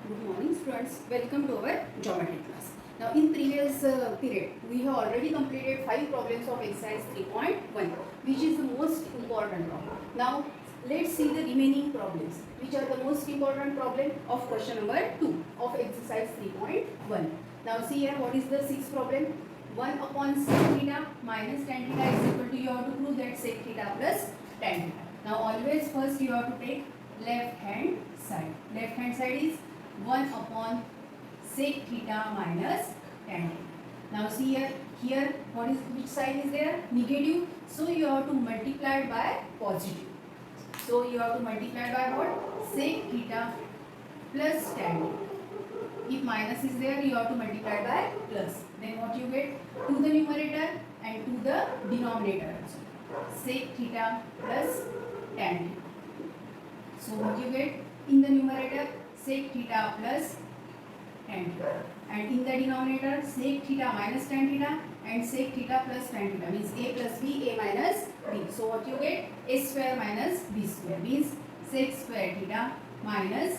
Good morning students, welcome to our geometry class. Now in previous period, we have already completed 5 problems of exercise 3.1 which is the most important problem. Now let's see the remaining problems which are the most important problem of question number 2 of exercise 3.1. Now see here what is the sixth problem. 1 upon sec theta minus tan theta is equal to, you have to prove that sec theta plus tan theta. Now always first you have to take left hand side. Left hand side is 1 upon sec theta minus tan theta. Now see here what is, which sign is there? Negative. So you have to multiply by positive. So you have to multiply by what? Sec theta plus tan theta. If minus is there, you have to multiply by plus. Then what you get? To the numerator and to the denominator also. Sec theta plus tan theta. So what you get? In the numerator, sec theta plus tan theta, and in the denominator sec theta minus tan theta and sec theta plus tan theta, means a plus b, a minus b. So what you get? A square minus b square, means sec square theta minus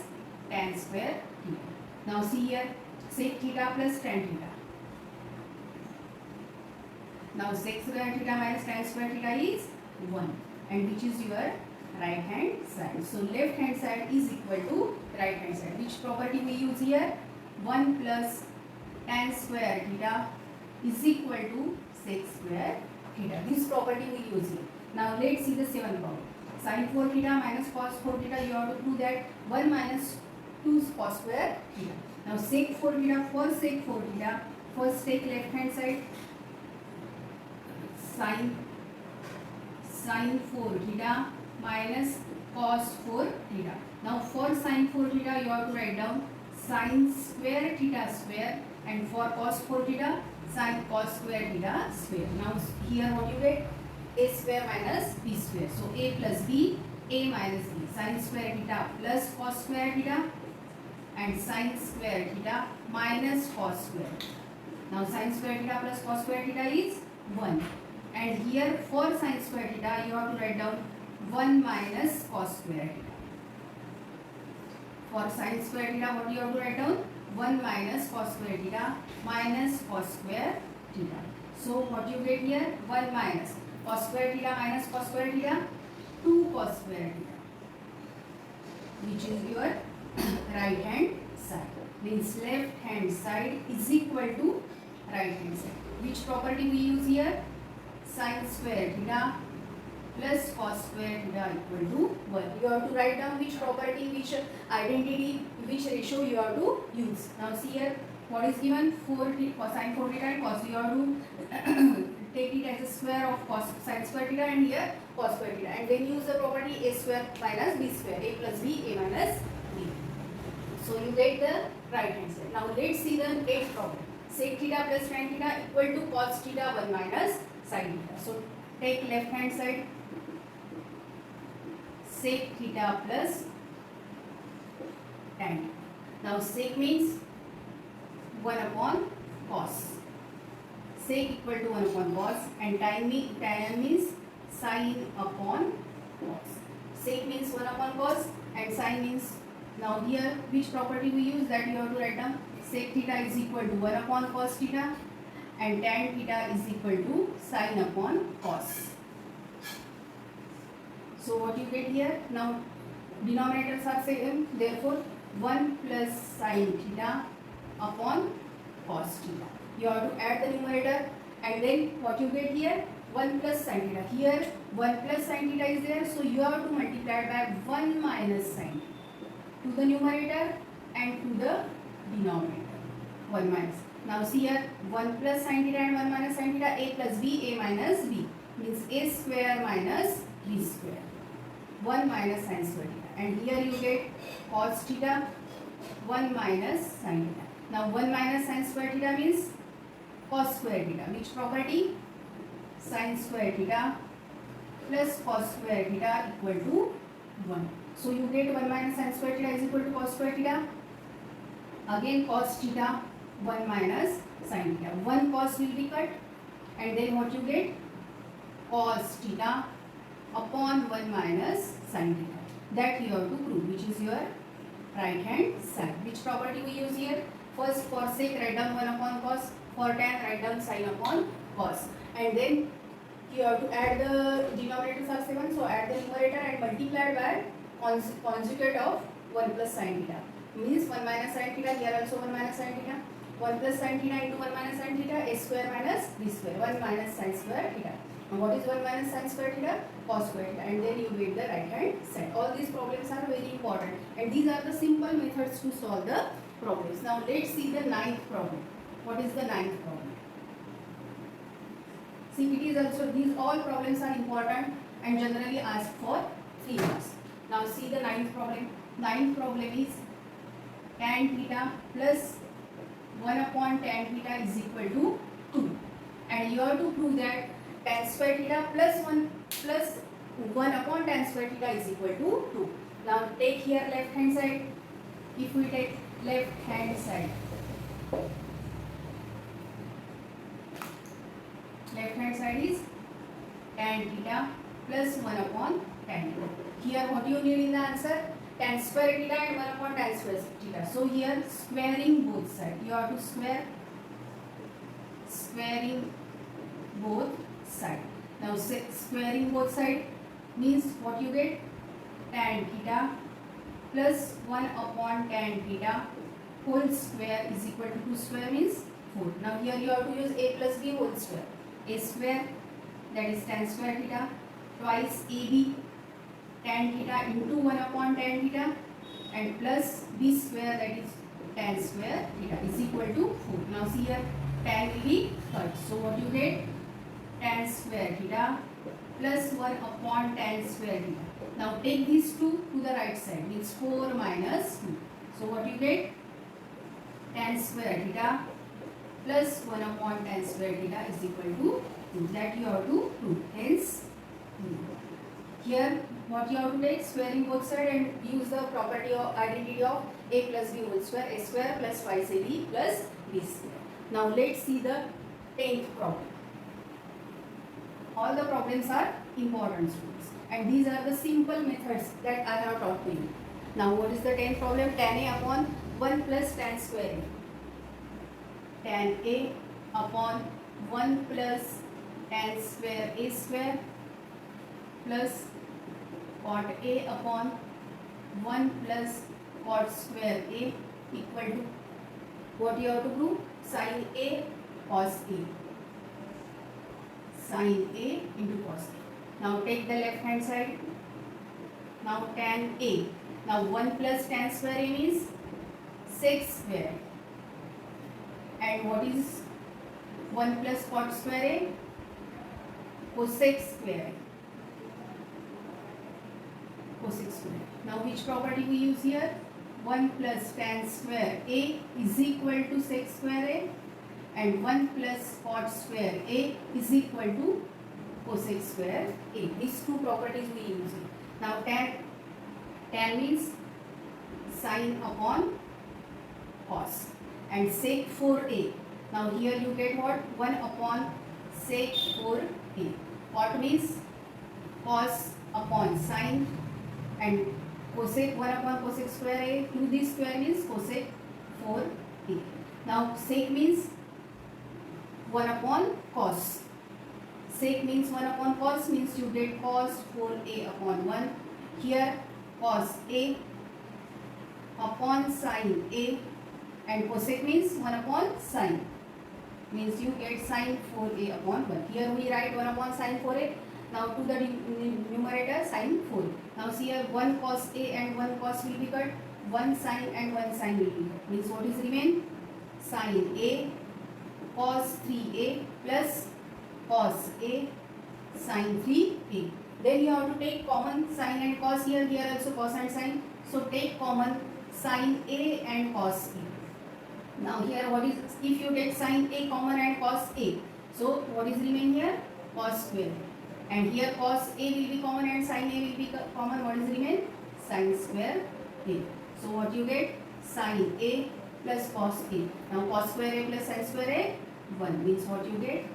tan square theta. Now see here, sec theta plus tan theta. Now sec square theta minus tan square theta is 1, and which is your right hand side. So left hand side is equal to right hand side. Which property we use here? 1 plus tan square theta is equal to sec square theta. This property we use here. Now let's see the seventh problem. Sin 4 theta minus cos 4 theta, you have to prove that 1 minus 2 cos square theta. Now sec 4 theta, for sec 4 theta, first take left hand side, sin 4 theta minus cos 4 theta. Now for sin 4 theta you have to write down sin square theta square, and for cos 4 theta sin cos square theta square. Now here what you get? A square minus b square. So a plus b, a minus b. Sin square theta plus cos square theta and sin square theta minus cos square. Now sin square theta plus cos square theta is 1. And here for sin square theta you have to write down 1 minus cos square theta. For sin square theta what you have to write down? 1 minus cos square theta minus cos square theta. So what you get here? 1 minus cos square theta minus cos square theta, 2 cos square theta, which is your right hand side. Means left hand side is equal to right hand side. Which property we use here? Sin square theta plus cos square theta equal to 1. You have to write down which property, which identity, which ratio you have to use. Now see here what is given? 4 sin 4 theta and cos. You have to take it as a square of cos sin square theta and here cos square theta, and then use the property a square minus b square, a plus b, a minus b. So you get the right hand side. Now let's see the eighth problem. Sec theta plus tan theta equal to cos theta 1 minus sin theta. So take left hand side, sec theta plus tan theta. Now sec means 1 upon cos. Sec equal to 1 upon cos, and tan means sin upon cos. Sec means 1 upon cos and sin means, now here which property we use, that you have to write down. Sec theta is equal to 1 upon cos theta and tan theta is equal to sin upon cos. So what you get here? Now denominators are same, therefore 1 plus sin theta upon cos theta. You have to add the numerator, and then what you get here? 1 plus sin theta. Here 1 plus sin theta is there, so you have to multiply by 1 minus sin to the numerator and to the denominator. 1 minus. Now see here 1 plus sin theta and 1 minus sin theta, a plus b, a minus b, means a square minus b square. 1 minus sin square theta, and here you get cos theta 1 minus sin theta. Now 1 minus sin square theta means cos square theta. Which property? Sin square theta plus cos square theta equal to 1. So you get 1 minus sin square theta is equal to cos square theta. Again cos theta 1 minus sin theta. 1 cos will be cut, and then what you get? Cos theta upon 1 minus sin theta. That you have to prove, which is your right hand side. Which property we use here? First, for sec, write down 1 upon cos. For tan, write down sin upon cos. And then you have to add the denominators are 7, so add the numerator and multiply by conjugate of 1 plus sin theta. Means 1 minus sin theta, here also 1 minus sin theta. 1 plus sin theta into 1 minus sin theta, a square minus b square. 1 minus sin square theta. Now what is 1 minus sin square theta? Cos square theta. And then you get the right hand side. All these problems are very important. And these are the simple methods to solve the problems. Now let's see the ninth problem. What is the ninth problem? See, it is also, these all problems are important and generally asked for 3 marks. Now see the ninth problem. Ninth problem is tan theta plus 1 upon tan theta is equal to 2. And you have to prove that tan square theta plus 1 upon tan square theta is equal to 2. Now take here left hand side. If we take left hand side, left hand side is tan theta plus 1 upon tan theta. Here what you need in the answer? Tan square theta and 1 upon tan square theta. So here squaring both sides. You have to squaring both sides. Now squaring both sides means what you get? Tan theta plus 1 upon tan theta whole square is equal to 2 square means 4. Now here you have to use a plus b whole square. A square, that is tan square theta, twice ab tan theta into 1 upon tan theta, and plus b square, that is tan square theta, is equal to 4. Now see here, tan will be cut. So what you get? Tan square theta plus 1 upon tan square theta. Now take these two to the right side, means 4 minus 2. So what you get? Tan square theta plus 1 upon tan square theta is equal to 2. That you have to prove. Hence, here what you have to take? Squaring both sides and use the property of identity of a plus b whole square. A square plus twice ab plus b square. Now let's see the 10th problem. All the problems are important, students, and these are the simple methods that I have taught to you. Now what is the 10th problem? Tan a upon 1 plus tan square a. Tan a upon 1 plus tan square a square plus cot a upon 1 plus cot square a equal to, what you have to prove? Sin a cos a. Sin a into cos a. Now take the left hand side. Now tan a. Now 1 plus tan square a means sec square. And what is 1 plus cot square a? Cosec square. Cosec square. Now which property we use here? 1 plus tan square a is equal to sec square a, and 1 plus cot square a is equal to cosec square a. These two properties we use here. Now tan means sin upon cos, and sec 4a. Now here you get what? 1 upon sec 4a. Cot means cos upon sin, and cosec 1 upon cosec square a. 2d square means cosec 4a. Now sec means 1 upon cos. Sec means 1 upon cos, means you get cos 4a upon 1. Here cos a upon sin a, and cosec means 1 upon sin, means you get sin 4a upon 1. Here we write 1 upon sin 4a. Now to the numerator sin 4. Now see here 1 cos a and 1 cos will be cut. 1 sin and 1 sin will be cut. Means what is remain? Sin a cos 3a plus cos a sin 3a. Then you have to take common sin and cos here. Here also cos and sin. So take common sin a and cos a. Now here what is, if you take sin a common and cos a, so what is remain here? Cos square. And here cos a will be common and sin a will be common. What is remain? Sin square a. So what you get? Sin a plus cos a. Now cos square a plus sin square a, 1, means what you get?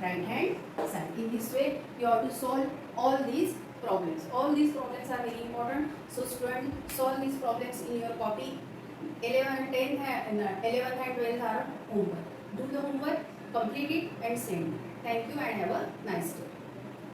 Right hand side. In this way you have to solve all these problems. All these problems are very important. So student, solve these problems in your copy. 11, 10 and 11th and 12th are homework. Do the homework, complete it and send. Thank you and have a nice day.